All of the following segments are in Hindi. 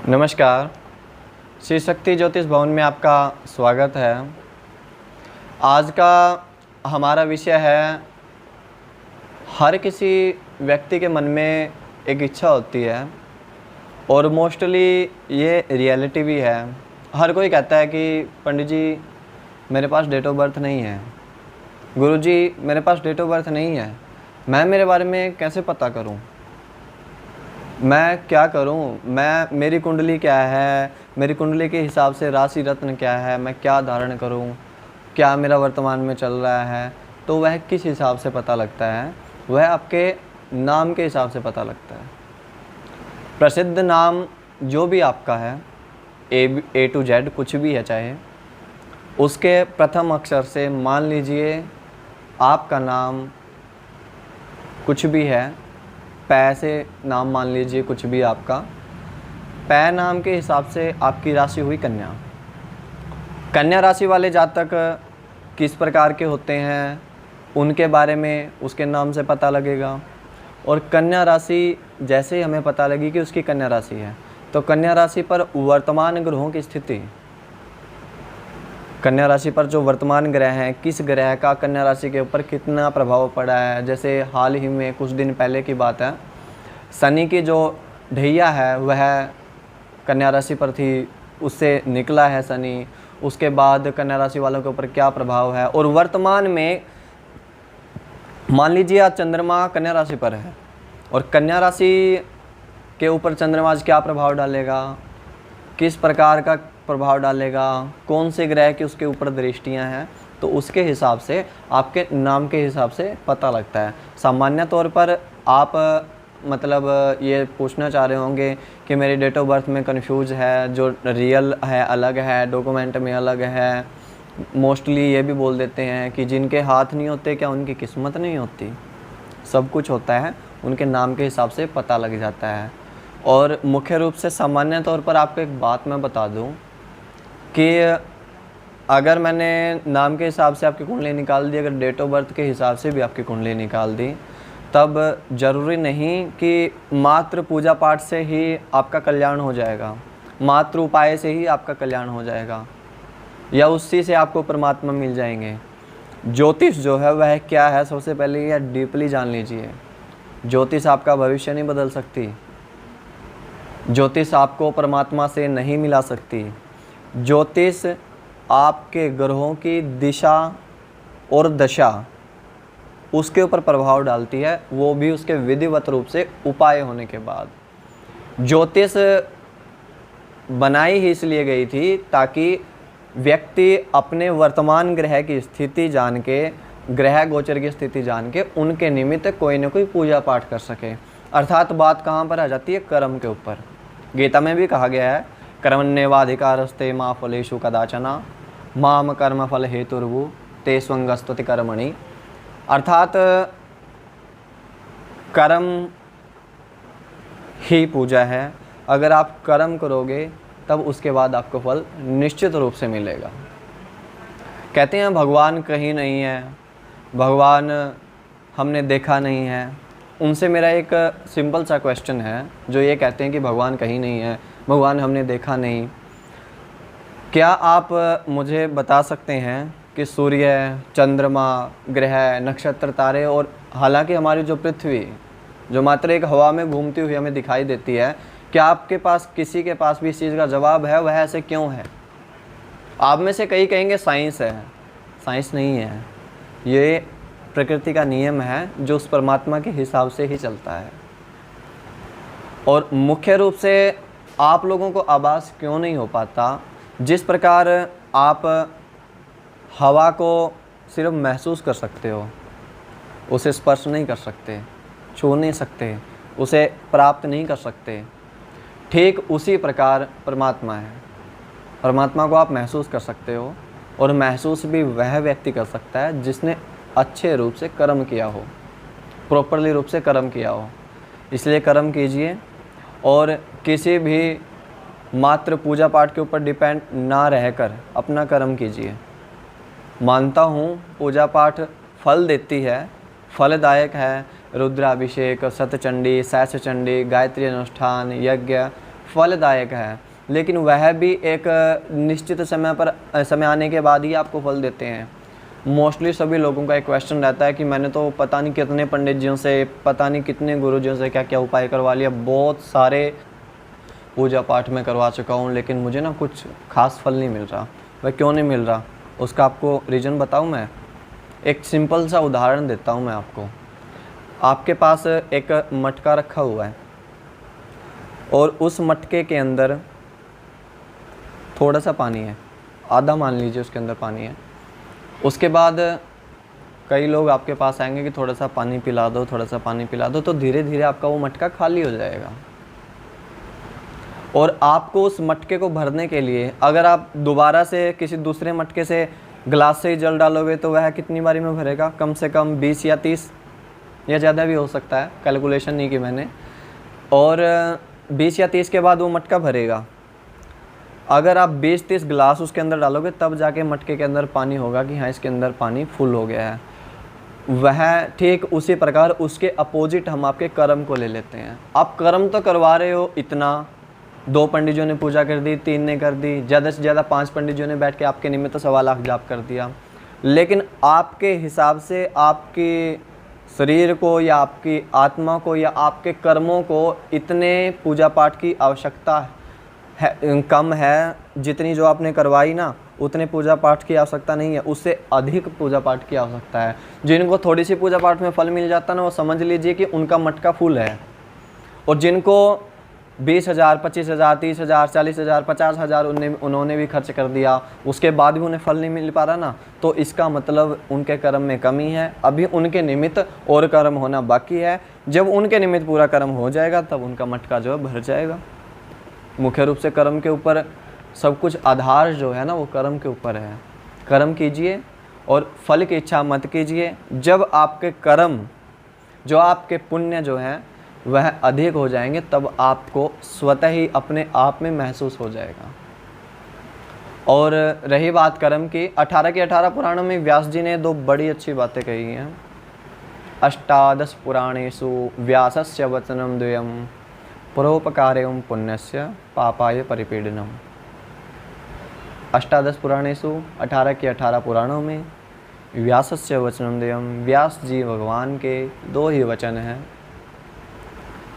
नमस्कार। श्री शक्ति ज्योतिष भवन में आपका स्वागत है। आज का हमारा विषय है, हर किसी व्यक्ति के मन में एक इच्छा होती है और मोस्टली ये रियलिटी भी है। हर कोई कहता है कि पंडित जी मेरे पास डेट ऑफ बर्थ नहीं है, गुरुजी मेरे पास डेट ऑफ बर्थ नहीं है, मैं मेरे बारे में कैसे पता करूं, मैं क्या करूं, मेरी कुंडली क्या है, मेरी कुंडली के हिसाब से राशि रत्न क्या है, मैं क्या धारण करूं, क्या मेरा वर्तमान में चल रहा है। तो वह किस हिसाब से पता लगता है? वह आपके नाम के हिसाब से पता लगता है। प्रसिद्ध नाम जो भी आपका है, ए टू जेड कुछ भी है, चाहे उसके प्रथम अक्षर से, मान लीजिए आपका नाम कुछ भी है, पै से नाम मान लीजिए कुछ भी आपका, पै नाम के हिसाब से आपकी राशि हुई कन्या। कन्या राशि वाले जातक किस प्रकार के होते हैं उनके बारे में उसके नाम से पता लगेगा। और कन्या राशि जैसे ही हमें पता लगी कि उसकी कन्या राशि है, तो कन्या राशि पर वर्तमान ग्रहों की स्थिति, कन्या राशि पर जो वर्तमान ग्रह हैं, किस ग्रह का कन्या राशि के ऊपर कितना प्रभाव पड़ा है। जैसे हाल ही में कुछ दिन पहले की बात है, शनि की जो ढैया है वह कन्या राशि पर थी, उससे निकला है शनि। उसके बाद कन्या राशि वालों के ऊपर क्या प्रभाव है, और वर्तमान में मान लीजिए आज चंद्रमा कन्या राशि पर है और कन्या राशि के ऊपर चंद्रमा आज क्या प्रभाव डालेगा, किस प्रकार का प्रभाव डालेगा, कौन से ग्रह की उसके ऊपर दृष्टियां हैं, तो उसके हिसाब से आपके नाम के हिसाब से पता लगता है। सामान्य तौर पर आप ये पूछना चाह रहे होंगे कि मेरी डेट ऑफ बर्थ में कंफ्यूज है, जो रियल है अलग है, डॉक्यूमेंट में अलग है। मोस्टली ये भी बोल देते हैं कि जिनके हाथ नहीं होते क्या उनकी किस्मत नहीं होती। सब कुछ होता है, उनके नाम के हिसाब से पता लग जाता है। और मुख्य रूप से सामान्य तौर पर आपको एक बात मैं बता दूं कि अगर मैंने नाम के हिसाब से आपकी कुंडली निकाल दी, अगर डेट ऑफ बर्थ के हिसाब से भी आपकी कुंडली निकाल दी, तब ज़रूरी नहीं कि मात्र पूजा पाठ से ही आपका कल्याण हो जाएगा, मात्र उपाय से ही आपका कल्याण हो जाएगा, या उसी से आपको परमात्मा मिल जाएंगे। ज्योतिष जो है वह क्या है, सबसे पहले यह डीपली जान लीजिए। ज्योतिष आपका भविष्य नहीं बदल सकती, ज्योतिष आपको परमात्मा से नहीं मिला सकती। ज्योतिष आपके ग्रहों की दिशा और दशा उसके ऊपर प्रभाव डालती है, वो भी उसके विधिवत रूप से उपाय होने के बाद। ज्योतिष बनाई ही इसलिए गई थी ताकि व्यक्ति अपने वर्तमान ग्रह की स्थिति जान के, ग्रह गोचर की स्थिति जान के उनके निमित्त कोई न कोई पूजा पाठ कर सके। अर्थात बात कहाँ पर आ जाती है? कर्म के ऊपर। गीता में भी कहा गया है, कर्मण्येवाधिकारस्ते मा फलेषु कदाचन माम कर्म फल हेतुर्भु ते स्वंगस्तुति कर्मणि। अर्थात कर्म ही पूजा है। अगर आप कर्म करोगे तब उसके बाद आपको फल निश्चित रूप से मिलेगा। कहते हैं भगवान कहीं नहीं है, भगवान हमने देखा नहीं है। उनसे मेरा एक सिंपल सा क्वेश्चन है, जो ये कहते हैं कि भगवान कहीं नहीं है, भगवान हमने देखा नहीं। क्या आप मुझे बता सकते हैं कि सूर्य, चंद्रमा, ग्रह, नक्षत्र, तारे, और हालांकि हमारी जो पृथ्वी, जो मात्र एक हवा में घूमती हुई हमें दिखाई देती है, क्या आपके पास किसी के पास भी इस चीज़ का जवाब है? वह ऐसे क्यों है? आप में से कई कहेंगे साइंस है। साइंस नहीं है, ये प्रकृति का नियम है जो उस परमात्मा के हिसाब से ही चलता है। और मुख्य रूप से आप लोगों को आभास क्यों नहीं हो पाता? जिस प्रकार आप हवा को सिर्फ महसूस कर सकते हो, उसे स्पर्श नहीं कर सकते, छू नहीं सकते, उसे प्राप्त नहीं कर सकते, ठीक उसी प्रकार परमात्मा है। परमात्मा को आप महसूस कर सकते हो, और महसूस भी वह व्यक्ति कर सकता है जिसने अच्छे रूप से कर्म किया हो, प्रॉपरली रूप से कर्म किया हो। इसलिए कर्म कीजिए और किसी भी मात्र पूजा पाठ के ऊपर डिपेंड ना रहकर अपना कर्म कीजिए। मानता हूँ पूजा पाठ फल देती है, फलदायक है। रुद्राभिषेक, सतचंडी, सहस्त्रचंडी, गायत्री अनुष्ठान, यज्ञ फलदायक है, लेकिन वह भी एक निश्चित समय आने के बाद ही आपको फल देते हैं। मोस्टली सभी लोगों का एक क्वेश्चन रहता है कि मैंने तो पता नहीं कितने पंडित जियों से, पता नहीं कितने गुरुजियों से क्या क्या उपाय करवा लिया, बहुत सारे पूजा पाठ में करवा चुका हूँ, लेकिन मुझे ना कुछ खास फल नहीं मिल रहा। वह क्यों नहीं मिल रहा, उसका आपको रीज़न बताऊँ मैं? एक सिंपल सा उदाहरण देता हूँ मैं आपको। आपके पास एक मटका रखा हुआ है और उस मटके के अंदर थोड़ा सा पानी है, आधा मान लीजिए उसके अंदर पानी है। उसके बाद कई लोग आपके पास आएंगे कि थोड़ा सा पानी पिला दो, थोड़ा सा पानी पिला दो, तो धीरे धीरे आपका वो मटका खाली हो जाएगा। और आपको उस मटके को भरने के लिए अगर आप दोबारा से किसी दूसरे मटके से गिलास से ही जल डालोगे तो वह कितनी बारी में भरेगा? कम से कम 20 या 30 या ज़्यादा भी हो सकता है, कैलकुलेशन नहीं की मैंने। और 20 या 30 के बाद वो मटका भरेगा। अगर आप 20-30 गिलास उसके अंदर डालोगे तब जाके मटके के अंदर पानी होगा कि हाँ इसके अंदर पानी फुल हो गया है। वह ठीक उसी प्रकार उसके अपोजिट हम आपके कर्म को ले लेते हैं। आप कर्म तो करवा रहे हो इतना, 2 पंडितों ने पूजा कर दी, 3 ने कर दी, ज़्यादा से ज़्यादा 5 पंडितों ने बैठ के आपके निमित्त 1.25 लाख जाप कर दिया, लेकिन आपके हिसाब से आपके शरीर को या आपकी आत्मा को या आपके कर्मों को इतने पूजा पाठ की आवश्यकता है, कम है। जितनी जो आपने करवाई ना उतने पूजा पाठ की आवश्यकता नहीं है, उससे अधिक पूजा पाठ की आवश्यकता है। जिनको थोड़ी सी पूजा पाठ में फल मिल जाता ना, वो समझ लीजिए कि उनका मटका फुल है। और जिनको 20,000, 25,000, 30,000, 40,000, 50,000 उन्होंने भी खर्च कर दिया, उसके बाद भी उन्हें फल नहीं मिल पा रहा ना, तो इसका मतलब उनके कर्म में कमी है। अभी उनके निमित्त और कर्म होना बाकी है। जब उनके निमित्त पूरा कर्म हो जाएगा तब उनका मटका जो है भर जाएगा। मुख्य रूप से कर्म के ऊपर सब कुछ आधार जो है ना वो कर्म के ऊपर है। कर्म कीजिए और फल की इच्छा मत कीजिए। जब आपके कर्म, जो आपके पुण्य जो हैं वह अधिक हो जाएंगे तब आपको स्वतः ही अपने आप में महसूस हो जाएगा। और रही बात कर्म की, 18 के 18 पुराणों में व्यास जी ने 2 बड़ी अच्छी बातें कही हैं। अष्टादश पुराणेषु व्यासस्य वचनं द्वयम् परोपकारेण पुण्यस्य पापाय परिपीडनम्। अष्टादश पुराणेषु 18 के 18 पुराणों में व्यासस्य वचनं द्वयम्, व्यास जी भगवान के 2 ही वचन हैं।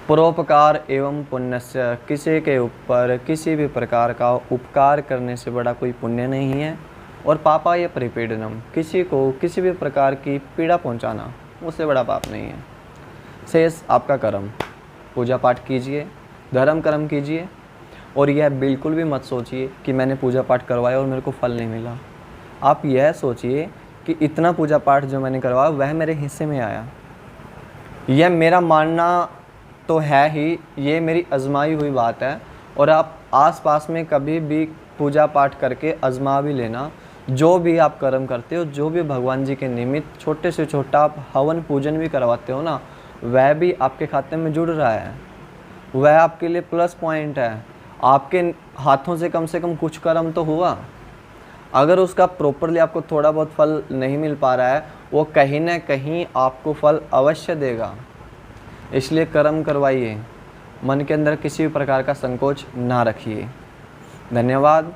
परोपकार एवं पुण्यस्य, किसी के ऊपर किसी भी प्रकार का उपकार करने से बड़ा कोई पुण्य नहीं है। और पापाय परिपीडनम, किसी को किसी भी प्रकार की पीड़ा पहुंचाना उससे बड़ा पाप नहीं है। शेष आपका कर्म, पूजा पाठ कीजिए, धर्म कर्म कीजिए। और यह बिल्कुल भी मत सोचिए कि मैंने पूजा पाठ करवाया और मेरे को फल नहीं मिला। आप यह सोचिए कि इतना पूजा पाठ जो मैंने करवाया वह मेरे हिस्से में आया। यह मेरा मानना तो है ही, ये मेरी आजमाई हुई बात है। और आप आसपास में कभी भी पूजा पाठ करके आजमा भी लेना। जो भी आप कर्म करते हो, जो भी भगवान जी के निमित्त छोटे से छोटा आप हवन पूजन भी करवाते हो ना, वह भी आपके खाते में जुड़ रहा है। वह आपके लिए प्लस पॉइंट है। आपके हाथों से कम कुछ कर्म तो हुआ। अगर उसका प्रॉपरली आपको थोड़ा बहुत फल नहीं मिल पा रहा है, वो कहीं ना कहीं आपको फल अवश्य देगा। इसलिए कर्म करवाइए, मन के अंदर किसी भी प्रकार का संकोच ना रखिए। धन्यवाद।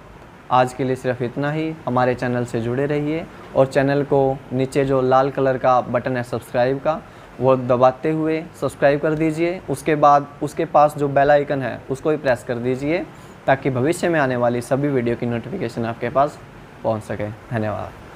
आज के लिए सिर्फ इतना ही। हमारे चैनल से जुड़े रहिए और चैनल को नीचे जो लाल कलर का बटन है सब्सक्राइब का, वो दबाते हुए सब्सक्राइब कर दीजिए। उसके बाद उसके पास जो बेल आइकन है उसको भी प्रेस कर दीजिए, ताकि भविष्य में आने वाली सभी वीडियो की नोटिफिकेशन आपके पास पहुंच सके। धन्यवाद।